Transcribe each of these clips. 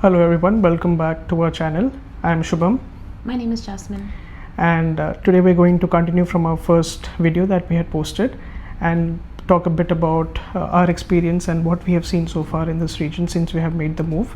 Hello everyone, welcome back to our channel. I am Shubham, My name is Jasmine. and today we're going to continue from our first video that we had posted and talk a bit about our experience and what we have seen so far in this region since we have made the move,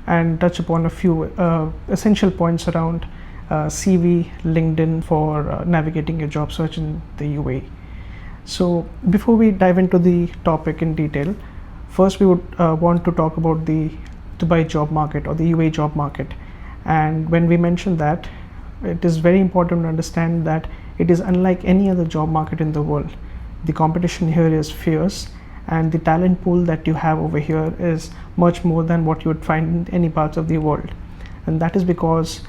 and touch upon a few essential points around CV, LinkedIn for navigating your job search in the UAE. So before we dive into the topic in detail, first we would want to talk about the Dubai job market or the UAE job market. And when we mention that, it is very important to understand that it is unlike any other job market in the world. The competition here is fierce, and the talent pool that you have over here is much more than what you would find in any parts of the world. And that is because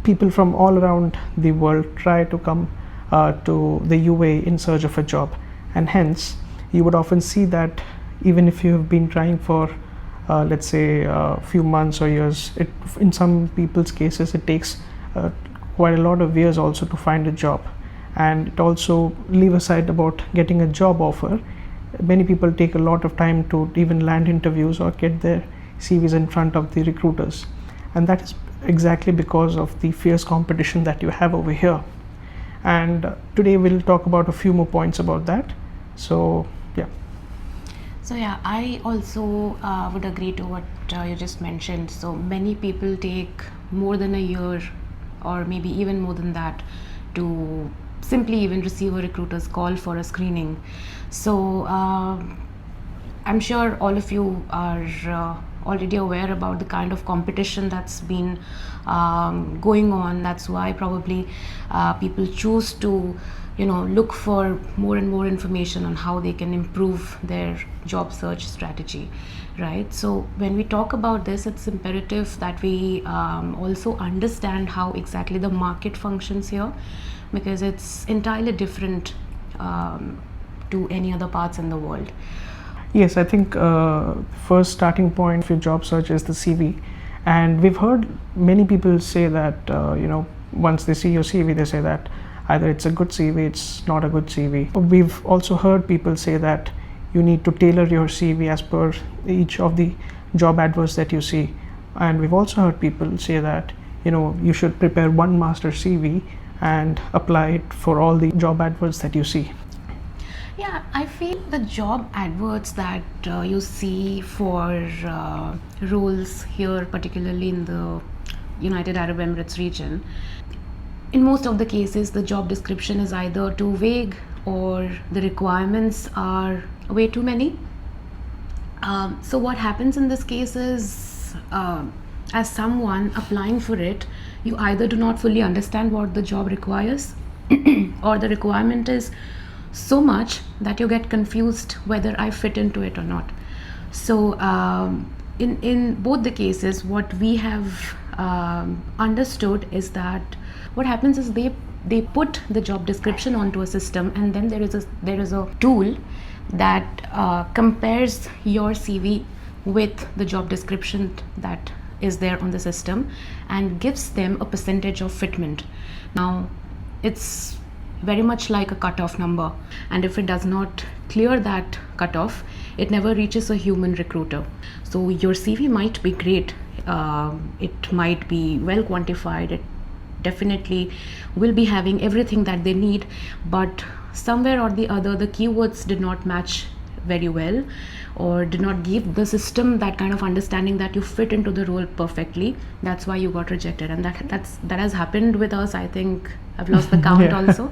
people from all around the world try to come to the UAE in search of a job, and hence you would often see that even if you have been trying for let's say a few months or years, in some people's cases it takes quite a lot of years also to find a job. And it also, leave aside about getting a job offer, many people take a lot of time to even land interviews or get their CVs in front of the recruiters, and that is exactly because of the fierce competition that you have over here. And today we'll talk about a few more points about that. So yeah. So yeah, I also would agree to what you just mentioned. So many people take more than a year or maybe even more than that to simply even receive a recruiter's call for a screening. So I'm sure all of you are already aware about the kind of competition that's been going on. That's why probably people choose to look for more and more information on how they can improve their job search strategy, right? So when we talk about this, it's imperative that we also understand how exactly the market functions here, because it's entirely different to any other parts in the world. Yes, I think first starting point for job search is the CV, and we've heard many people say that once they see your CV, they say that either it's a good CV, it's not a good CV. We've also heard people say that you need to tailor your CV as per each of the job adverts that you see, and we've also heard people say that you should prepare one master CV and apply it for all the job adverts that you see. Yeah, I feel the job adverts that you see for roles here, particularly in the United Arab Emirates region, in most of the cases, the job description is either too vague or the requirements are way too many. So what happens in this case is, as someone applying for it, you either do not fully understand what the job requires or the requirement is so much that you get confused whether I fit into it or not. So in both the cases, what we have understood is that what happens is they put the job description onto a system, and then there is a tool that compares your CV with the job description that is there on the system and gives them a percentage of fitment. Now it's very much like a cutoff number, and if it does not clear that cutoff, it never reaches a human recruiter. So your CV might be great, it might be well quantified, it definitely will be having everything that they need, but somewhere or the other the keywords did not match very well or did not give the system that kind of understanding that you fit into the role perfectly. That's why you got rejected, and that has happened with us. I think I've lost the count. Yeah. Also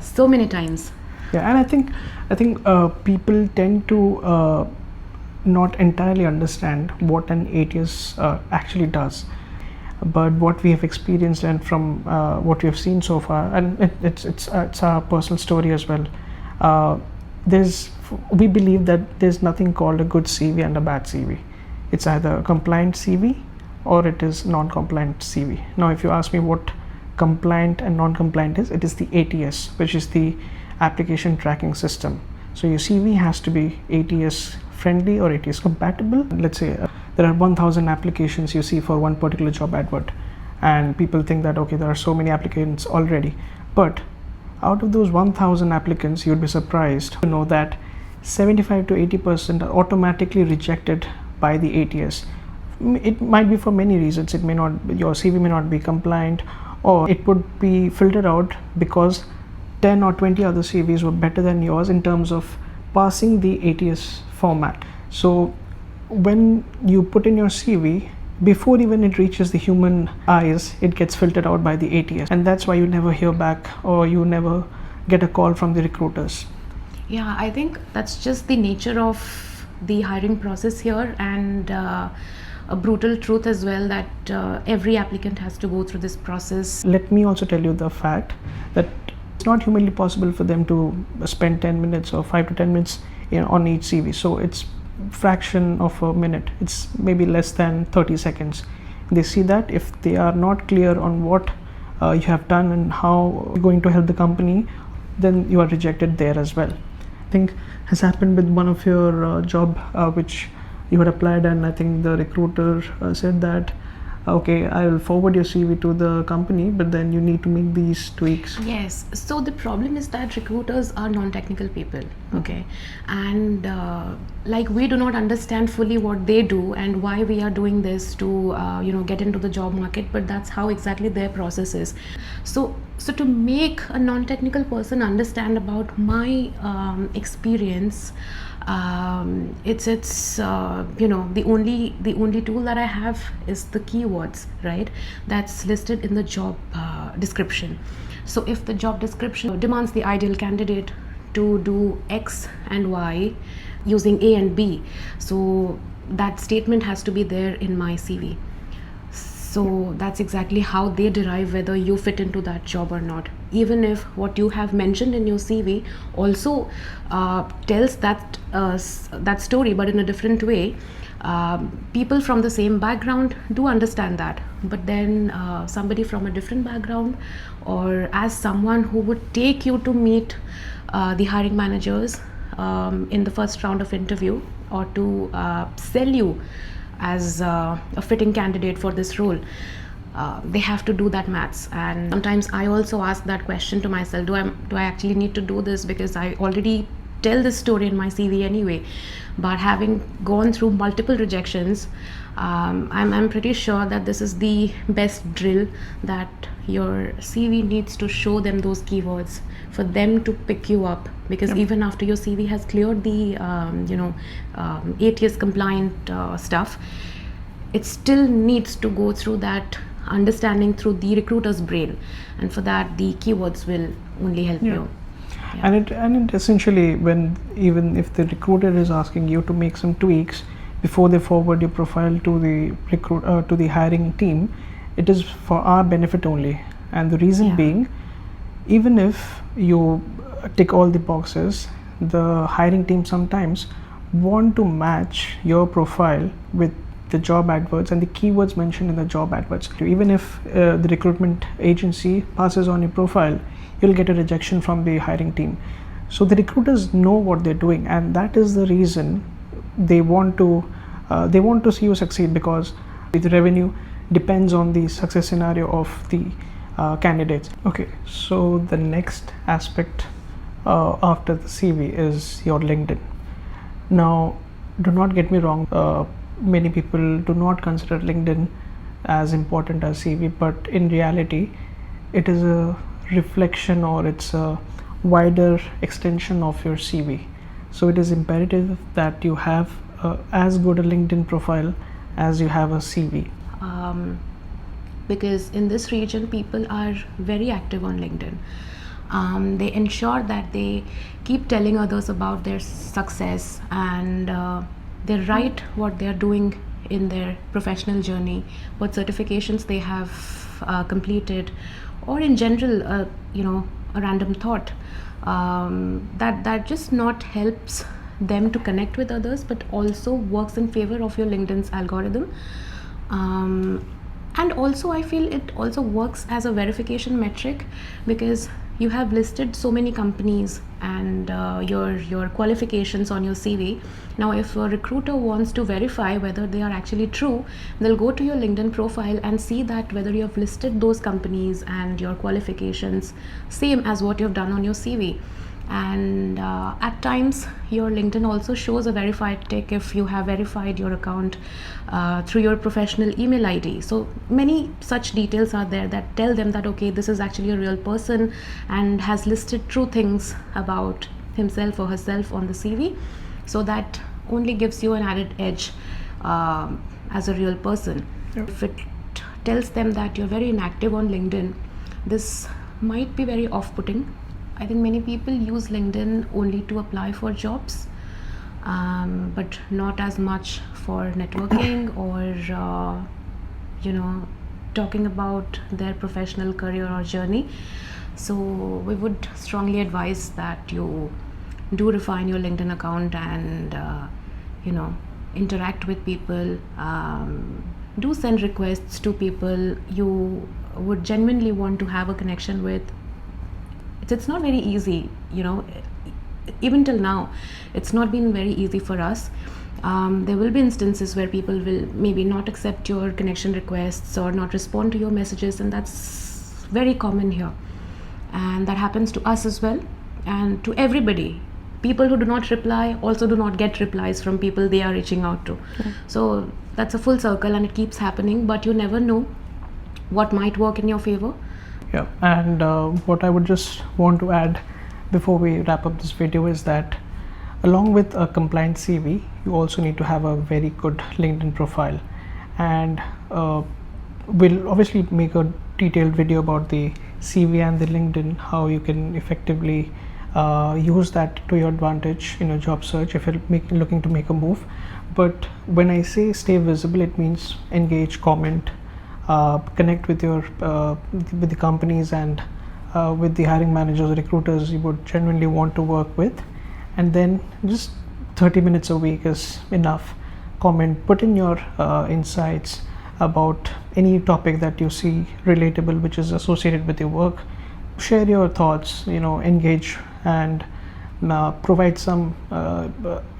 so many times. Yeah, and I think people tend to not entirely understand what an ATS actually does. But what we have experienced and from what we have seen so far, and it's our personal story as well. We believe that there's nothing called a good CV and a bad CV. It's either a compliant CV or it is non-compliant CV. Now, if you ask me what compliant and non-compliant is, it is the ATS, which is the application tracking system. So your CV has to be ATS friendly or ATS compatible. Let's say there are 1000 applications you see for one particular job advert, and people think that okay, there are so many applicants already, but out of those 1000 applicants, you'd be surprised to know that 75 to 80% are automatically rejected by the ATS It might be for many reasons. It may not, your CV may not be compliant, or it would be filtered out because 10 or 20 other CVs were better than yours in terms of passing the ATS format. So when you put in your CV, before even it reaches the human eyes, it gets filtered out by the ATS, and that's why you never hear back or you never get a call from the recruiters. Yeah, I think that's just the nature of the hiring process here, and a brutal truth as well, that every applicant has to go through this process. Let me also tell you the fact that it's not humanly possible for them to spend 10 minutes or 5 to 10 minutes on each CV. So it's fraction of a minute, it's maybe less than 30 seconds. They see that if they are not clear on what you have done and how you're going to help the company, then you are rejected there as well. I think has happened with one of your job which you had applied, and I think the recruiter said that okay, I will forward your CV to the company, but then you need to make these tweaks. Yes, so the problem is that recruiters are non-technical people, okay, and like we do not understand fully what they do and why we are doing this to get into the job market, but that's how exactly their process is. So to make a non-technical person understand about my experience, it's the only tool that I have is the keywords, right, that's listed in the job description. So if the job description demands the ideal candidate to do X and Y using A and B, so that statement has to be there in my CV. So that's exactly how they derive whether you fit into that job or not. Even if what you have mentioned in your CV also tells that story, but in a different way, people from the same background do understand that. But then somebody from a different background, or as someone who would take you to meet the hiring managers in the first round of interview, or to sell you as a fitting candidate for this role, they have to do that maths. And sometimes I also ask that question to myself, do I actually need to do this, because I already tell this story in my CV anyway. But having gone through multiple rejections, I'm pretty sure that this is the best drill, that your CV needs to show them those keywords for them to pick you up, because even after your CV has cleared the ATS compliant stuff, it still needs to go through that understanding through the recruiter's brain, and for that the keywords will only help you. And it essentially, even if the recruiter is asking you to make some tweaks before they forward your profile to the hiring team, it is for our benefit only. And the reason being, even if you tick all the boxes, the hiring team sometimes want to match your profile with the job adverts and the keywords mentioned in the job adverts. Even if the recruitment agency passes on your profile, you'll get a rejection from the hiring team. So the recruiters know what they're doing, and that is the reason they want to see you succeed, because the revenue depends on the success scenario of the candidates. Okay, so the next aspect after the CV is your LinkedIn. Now, do not get me wrong, many people do not consider LinkedIn as important as CV, but in reality it is a reflection, or it's a wider extension of your CV. So it is imperative that you have as good a LinkedIn profile as you have a CV. Because in this region people are very active on LinkedIn. They ensure that they keep telling others about their success, and they write what they are doing in their professional journey, what certifications they have completed, or in general a random thought that just not helps them to connect with others, but also works in favor of your LinkedIn's algorithm. And also I feel it also works as a verification metric, because you have listed so many companies and your qualifications on your CV. Now if a recruiter wants to verify whether they are actually true, they'll go to your LinkedIn profile and see that whether you have listed those companies and your qualifications same as what you've done on your CV. And at times your LinkedIn also shows a verified tick if you have verified your account through your professional email ID. So many such details are there that tell them that okay, this is actually a real person and has listed true things about himself or herself on the CV. So that only gives you an added edge as a real person. If it tells them that you're very inactive on LinkedIn, this might be very off-putting. I think many people use LinkedIn only to apply for jobs, but not as much for networking or talking about their professional career or journey. So we would strongly advise that you do refine your LinkedIn account and interact with people. Do send requests to people you would genuinely want to have a connection with. It's not very easy, even till now it's not been very easy for us. There will be instances where people will maybe not accept your connection requests or not respond to your messages, and that's very common here, and that happens to us as well and to everybody. People who do not reply also do not get replies from people they are reaching out to. So that's a full circle and it keeps happening, but you never know what might work in your favor. Yeah, and what I would just want to add before we wrap up this video is that along with a compliant CV, you also need to have a very good LinkedIn profile. And we'll obviously make a detailed video about the CV and the LinkedIn, how you can effectively use that to your advantage in a job search if you're looking to make a move. But when I say stay visible, it means engage, comment, connect with your with the companies and with the hiring managers, recruiters you would genuinely want to work with, and then just 30 minutes a week is enough. Comment, put in your insights about any topic that you see relatable which is associated with your work. Share your thoughts, engage and provide some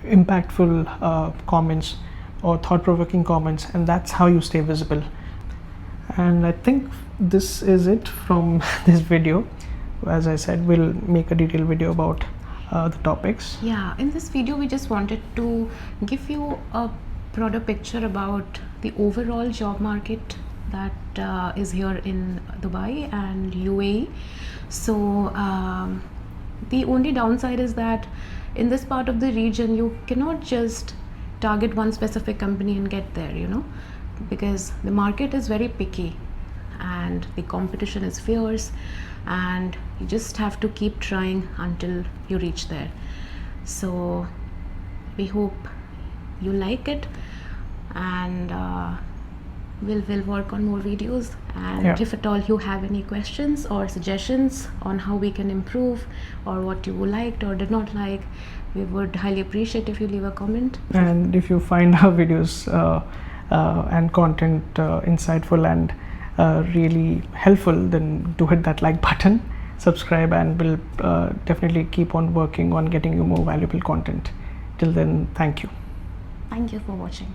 impactful comments or thought-provoking comments, and that's how you stay visible. And I think this is it from this video. As I said, we'll make a detailed video about the topics. Yeah, in this video we just wanted to give you a broader picture about the overall job market that is here in Dubai and UAE. So the only downside is that in this part of the region you cannot just target one specific company and get there, because the market is very picky and the competition is fierce, and you just have to keep trying until you reach there. So we hope you like it, and we'll work on more videos, and if at all you have any questions or suggestions on how we can improve or what you liked or did not like, we would highly appreciate if you leave a comment. And if you find our videos and content insightful and really helpful, then do hit that like button, subscribe, and we'll definitely keep on working on getting you more valuable content. Till then, thank you. Thank you for watching.